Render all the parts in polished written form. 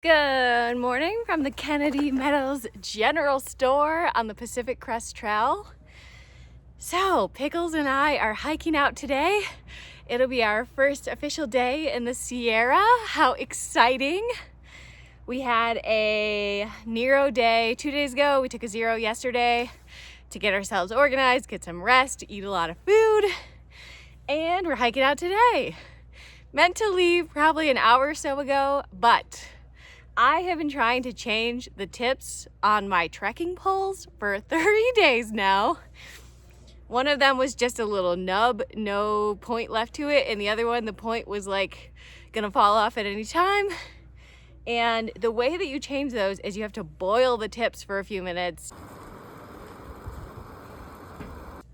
Good morning from the Kennedy Meadows General Store on the Pacific Crest Trail. So, Pickles and I are hiking out today. It'll be our first official day in the Sierra. How exciting! We had a Nero day 2 days ago. We took a zero yesterday to get ourselves organized, get some rest, eat a lot of food, and we're hiking out today. Meant to leave probably an hour or so ago, but I have been trying to change the tips on my trekking poles for 30 days now. One of them was just a little nub, no point left to it, and the other one, the point was like gonna fall off at any time. And the way that you change those is you have to boil the tips for a few minutes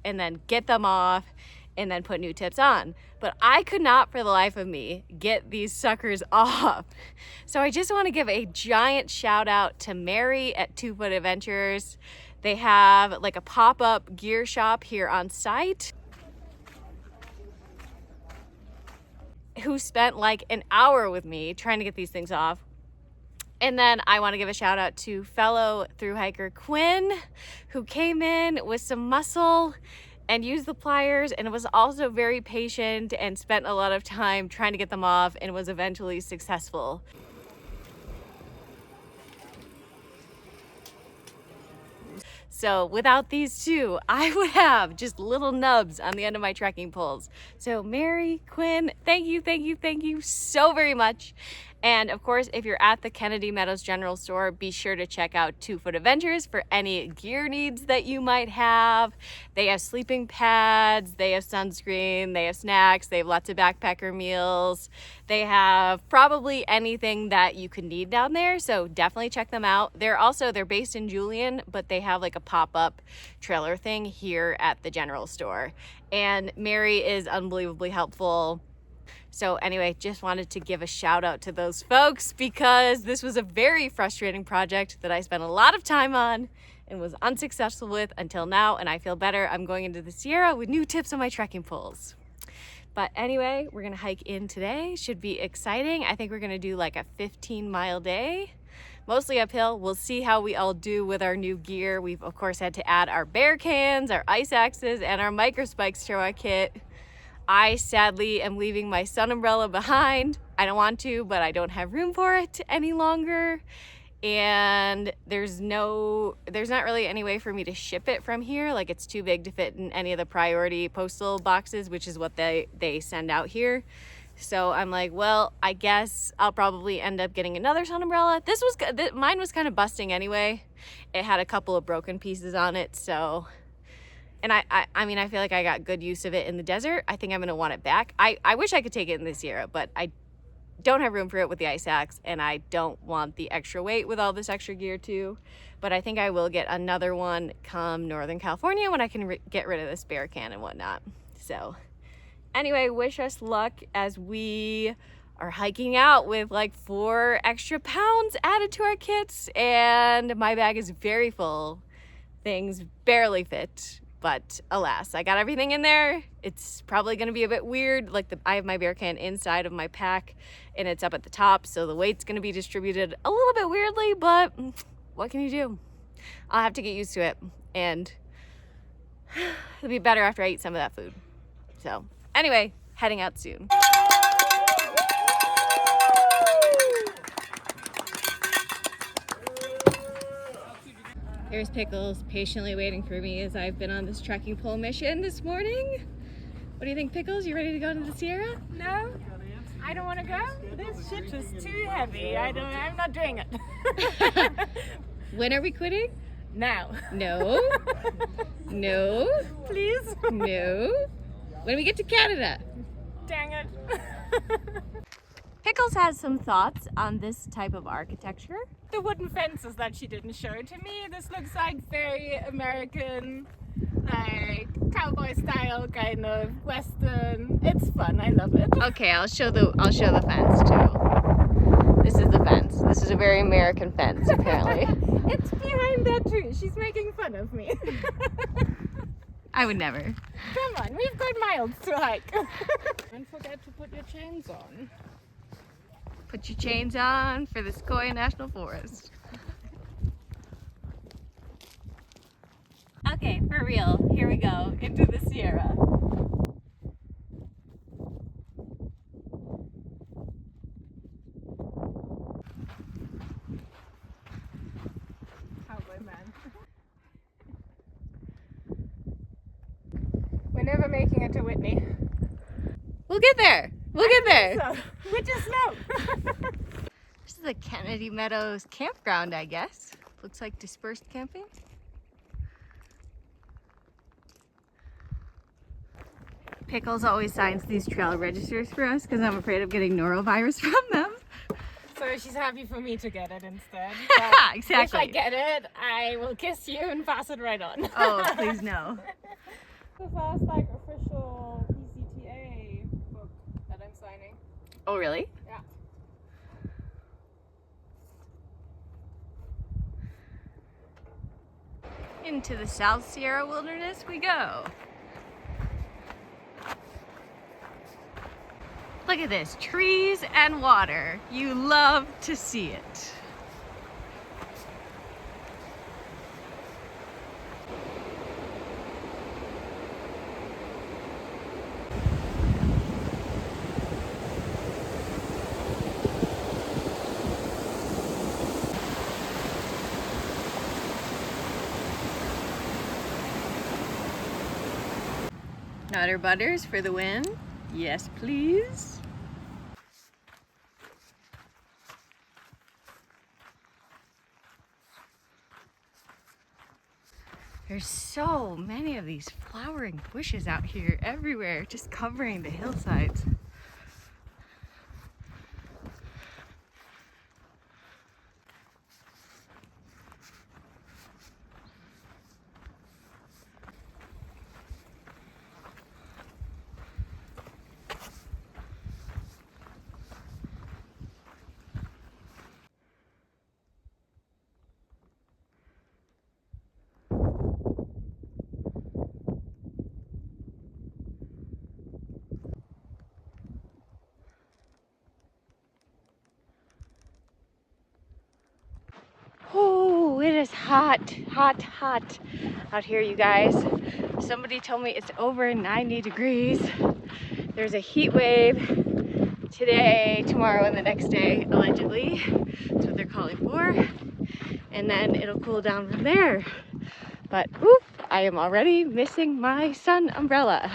and then get them off and then put new tips on. But I could not for the life of me get these suckers off. So I just want to give a giant shout out to Mary at 2 Foot Adventures. They have like a pop-up gear shop here on site, who spent like an hour with me trying to get these things off. And then I want to give a shout out to fellow thru-hiker Quinn, who came in with some muscle and used the pliers and was also very patient and spent a lot of time trying to get them off and was eventually successful. So without these two, I would have just little nubs on the end of my trekking poles. So Mary, Quinn, thank you so very much. And of course, if you're at the Kennedy Meadows General Store, be sure to check out 2 Foot Adventures for any gear needs that you might have. They have sleeping pads, they have sunscreen, they have snacks, they have lots of backpacker meals. They have probably anything that you could need down there, so definitely check them out. They're based in Julian, but they have like a pop-up trailer thing here at the general store. And Mary is unbelievably helpful. So anyway, just wanted to give a shout out to those folks because this was a very frustrating project that I spent a lot of time on and was unsuccessful with until now, and I feel better. I'm going into the Sierra with new tips on my trekking poles. But anyway, we're gonna hike in today. Should be exciting. I think we're gonna do like a 15-mile day, mostly uphill. We'll see how we all do with our new gear. We've of course had to add our bear cans, our ice axes, and our micro spikes to our kit. I sadly am leaving my sun umbrella behind. I don't want to, but I don't have room for it any longer. And there's not really any way for me to ship it from here. Like, it's too big to fit in any of the priority postal boxes, which is what they send out here. So I'm like, well, I guess I'll probably end up getting another sun umbrella. Mine was kind of busting anyway. It had a couple of broken pieces on it, so. And I mean, I feel like I got good use of it in the desert. I think I'm gonna want it back. I wish I could take it in the Sierra, but I don't have room for it with the ice axe, and I don't want the extra weight with all this extra gear too. But I think I will get another one come Northern California when I can get rid of this bear can and whatnot. So anyway, wish us luck as we are hiking out with like 4 extra pounds added to our kits, and my bag is very full. Things barely fit. But alas, I got everything in there. It's probably gonna be a bit weird. Like I have my bear can inside of my pack and it's up at the top, so the weight's gonna be distributed a little bit weirdly, but what can you do? I'll have to get used to it, and it'll be better after I eat some of that food. So anyway, heading out soon. There's Pickles patiently waiting for me as I've been on this trekking pole mission this morning. What do you think, Pickles? You ready to go into the Sierra? No, I don't want to go. This shit is too heavy. I'm not doing it. When are we quitting? Now. No. No. Please. No. When we get to Canada. Dang it. Pickles has some thoughts on this type of architecture. The wooden fences that she didn't show to me. This looks like very American, like cowboy style, kind of Western. It's fun. I love it. Okay, I'll show the fence too. This is the fence. This is a very American fence, apparently. It's behind that tree. She's making fun of me. I would never. Come on, we've got miles to hike. Don't forget to put your chains on. Put your chains on for the Sequoia National Forest. Okay, for real, here we go, into the Sierra. Cowboy man. We're never making it to Whitney. We'll get there. We'll get there. So, we just know. This is the Kennedy Meadows campground, I guess. Looks like dispersed camping. Pickles always signs these trail registers for us because I'm afraid of getting norovirus from them. So she's happy for me to get it instead. Exactly. If I get it, I will kiss you and pass it right on. Oh, please no. The first official PCTA book that I'm signing. Oh, really? Yeah. Into the South Sierra Wilderness we go. Look at this, trees and water. You love to see it. Nutter butters for the win. Yes, please. There's so many of these flowering bushes out here everywhere, just covering the hillsides. Oh, it is hot, hot, hot out here, you guys. Somebody told me it's over 90 degrees. There's a heat wave today, tomorrow, and the next day, allegedly. That's what they're calling for. And then it'll cool down from there. But, oof, I am already missing my sun umbrella.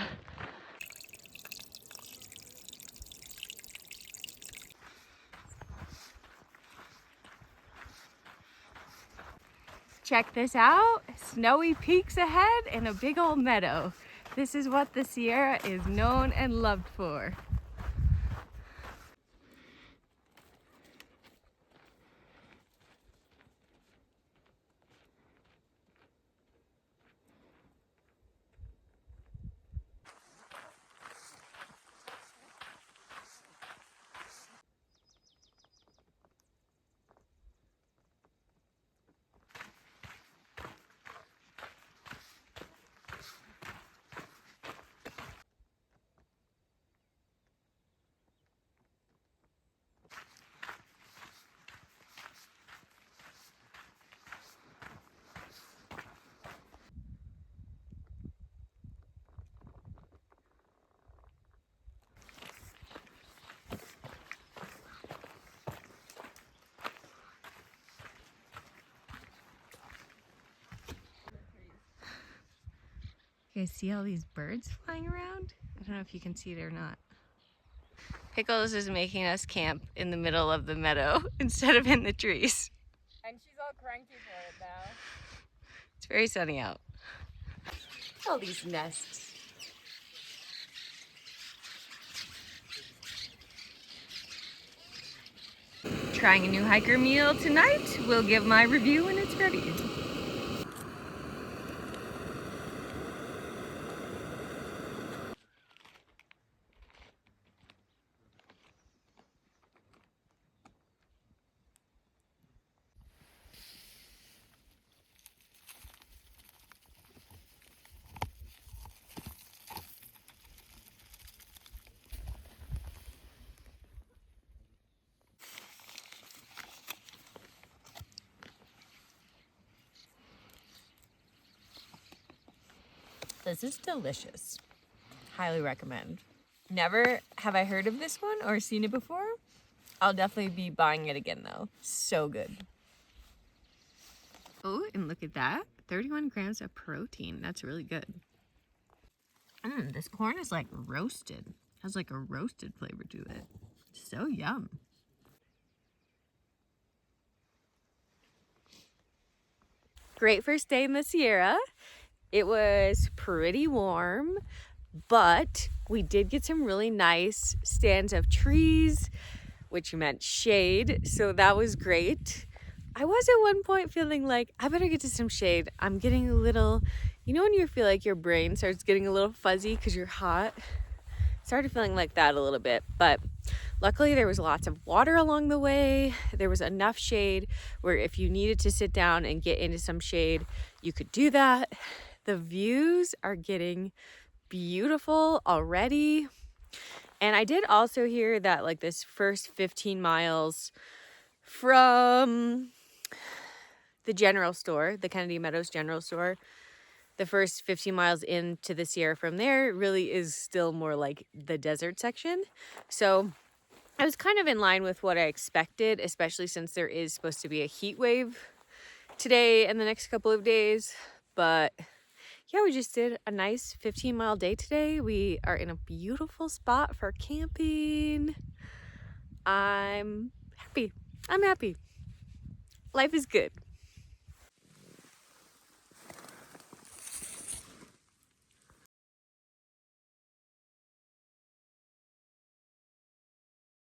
Check this out, snowy peaks ahead and a big old meadow. This is what the Sierra is known and loved for. You guys see all these birds flying around? I don't know if you can see it or not. Pickles is making us camp in the middle of the meadow instead of in the trees. And she's all cranky for it now. It's very sunny out. All these nests. Trying a new hiker meal tonight. We'll give my review when it's ready. This is delicious. Highly recommend. Never have I heard of this one or seen it before. I'll definitely be buying it again though. So good. Oh, and look at that. 31 grams of protein. That's really good. This corn is like roasted. Has like a roasted flavor to it. So yum. Great first day in the Sierra. It was pretty warm, but we did get some really nice stands of trees, which meant shade, so that was great. I was at one point feeling like I better get to some shade. I'm getting a little, you know when you feel like your brain starts getting a little fuzzy because you're hot? Started feeling like that a little bit, but luckily there was lots of water along the way. There was enough shade where if you needed to sit down and get into some shade, you could do that. The views are getting beautiful already. And I did also hear that like this first 15 miles from the general store, the Kennedy Meadows general store, the first 15 miles into the Sierra from there really is still more like the desert section. So I was kind of in line with what I expected, especially since there is supposed to be a heat wave today and the next couple of days. But yeah, we just did a nice 15-mile day today. We are in a beautiful spot for camping. I'm happy. Life is good.